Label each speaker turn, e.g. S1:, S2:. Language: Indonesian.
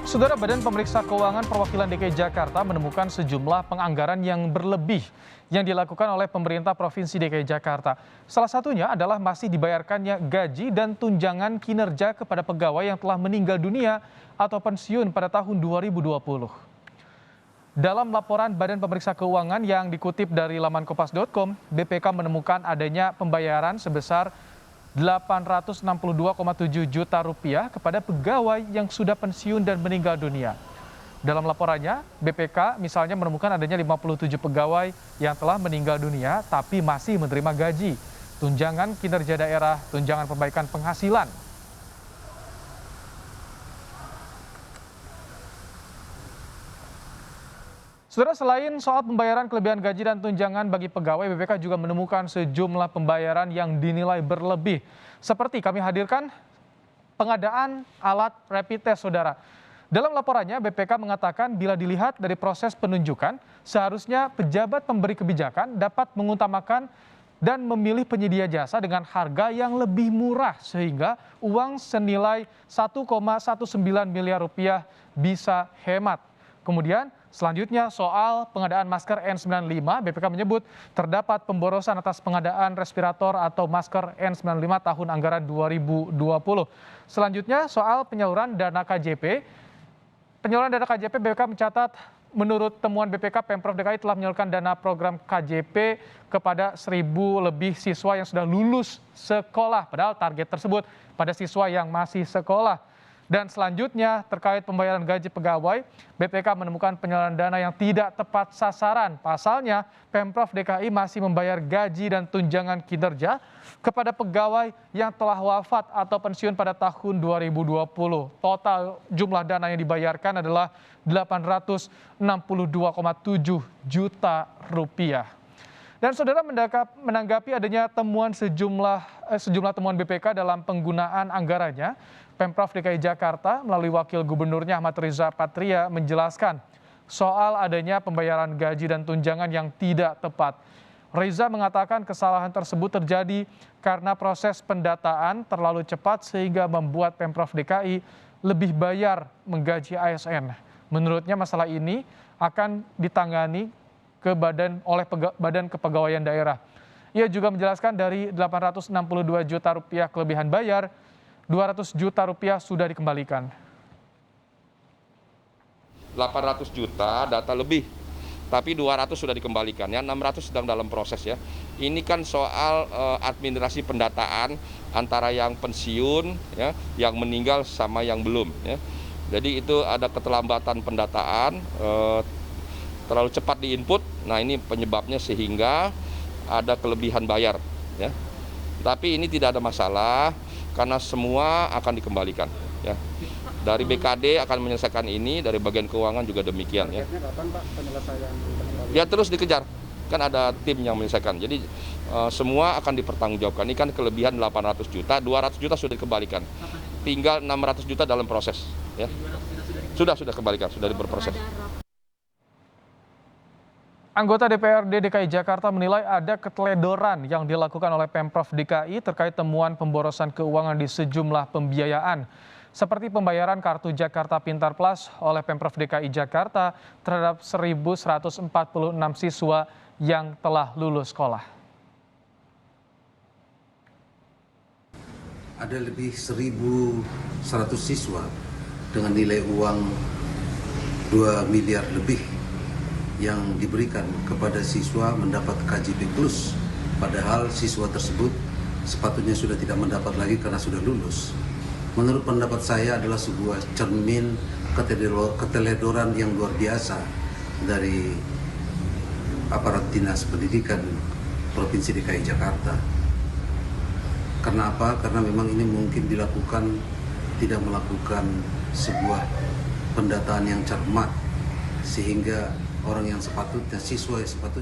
S1: Saudara, Badan Pemeriksa Keuangan Perwakilan DKI Jakarta menemukan sejumlah penganggaran yang berlebih yang dilakukan oleh pemerintah Provinsi DKI Jakarta. Salah satunya adalah masih dibayarkannya gaji dan tunjangan kinerja kepada pegawai yang telah meninggal dunia atau pensiun pada tahun 2020. Dalam laporan Badan Pemeriksa Keuangan yang dikutip dari laman kompas.com, BPK menemukan adanya pembayaran sebesar Rp862,7 juta kepada pegawai yang sudah pensiun dan meninggal dunia. Dalam laporannya, BPK misalnya menemukan adanya 57 pegawai yang telah meninggal dunia tapi masih menerima gaji, tunjangan kinerja daerah, tunjangan perbaikan penghasilan. Saudara, selain soal pembayaran kelebihan gaji dan tunjangan bagi pegawai, BPK juga menemukan sejumlah pembayaran yang dinilai berlebih. Seperti kami hadirkan pengadaan alat rapid test, saudara. Dalam laporannya, BPK mengatakan bila dilihat dari proses penunjukan, seharusnya pejabat pemberi kebijakan dapat mengutamakan dan memilih penyedia jasa dengan harga yang lebih murah sehingga uang senilai Rp1,19 miliar bisa hemat. Kemudian selanjutnya soal pengadaan masker N95, BPK menyebut terdapat pemborosan atas pengadaan respirator atau masker N95 tahun anggaran 2020. Selanjutnya soal penyaluran dana KJP. Penyaluran dana KJP, BPK mencatat menurut temuan BPK, Pemprov DKI telah menyalurkan dana program KJP kepada 1.000 lebih siswa yang sudah lulus sekolah. Padahal target tersebut pada siswa yang masih sekolah. Dan selanjutnya terkait pembayaran gaji pegawai, BPK menemukan penyaluran dana yang tidak tepat sasaran. Pasalnya, Pemprov DKI masih membayar gaji dan tunjangan kinerja kepada pegawai yang telah wafat atau pensiun pada tahun 2020. Total jumlah dana yang dibayarkan adalah Rp862,7 juta. Dan saudara, menanggapi adanya temuan sejumlah temuan BPK dalam penggunaan anggarannya, Pemprov DKI Jakarta melalui Wakil Gubernurnya Ahmad Riza Patria menjelaskan soal adanya pembayaran gaji dan tunjangan yang tidak tepat. Riza mengatakan kesalahan tersebut terjadi karena proses pendataan terlalu cepat sehingga membuat Pemprov DKI lebih bayar menggaji ASN. Menurutnya masalah ini akan ditangani oleh Badan Kepegawaian Daerah. Ia juga menjelaskan dari Rp862 juta kelebihan bayar, Rp200 juta sudah dikembalikan.
S2: 800 juta data lebih, tapi 200 sudah dikembalikan. Ya, 600 sedang dalam proses ya. Ini kan soal administrasi pendataan antara yang pensiun, ya, yang meninggal sama yang belum. Ya. Jadi itu ada keterlambatan pendataan, terlalu cepat diinput. Nah ini penyebabnya sehingga ada kelebihan bayar. Ya. Tapi ini tidak ada masalah, karena semua akan dikembalikan. Ya. Dari BKD akan menyelesaikan ini, dari bagian keuangan juga demikian. Ya.
S3: Kapan Pak penyelesaian?
S2: Ya terus dikejar, kan ada tim yang menyelesaikan. Jadi semua akan dipertanggungjawabkan. Ini kan kelebihan 800 juta, 200 juta sudah dikembalikan. Tinggal 600 juta dalam proses. Ya. Sudah kembalikan, sudah berproses.
S1: Anggota DPRD DKI Jakarta menilai ada keteledoran yang dilakukan oleh Pemprov DKI terkait temuan pemborosan keuangan di sejumlah pembiayaan, seperti pembayaran kartu Jakarta Pintar Plus oleh Pemprov DKI Jakarta terhadap 1.146 siswa yang telah lulus sekolah.
S4: Ada lebih 1.100 siswa dengan nilai uang 2 miliar lebih yang diberikan kepada siswa mendapat KJP Plus, padahal siswa tersebut sepatutnya sudah tidak mendapat lagi karena sudah lulus. Menurut pendapat saya adalah sebuah cermin keteledoran yang luar biasa dari aparat Dinas Pendidikan Provinsi DKI Jakarta. Karena apa? Karena memang ini mungkin dilakukan tidak melakukan sebuah pendataan yang cermat, sehingga orang yang sepatutnya, siswa yang sepatutnya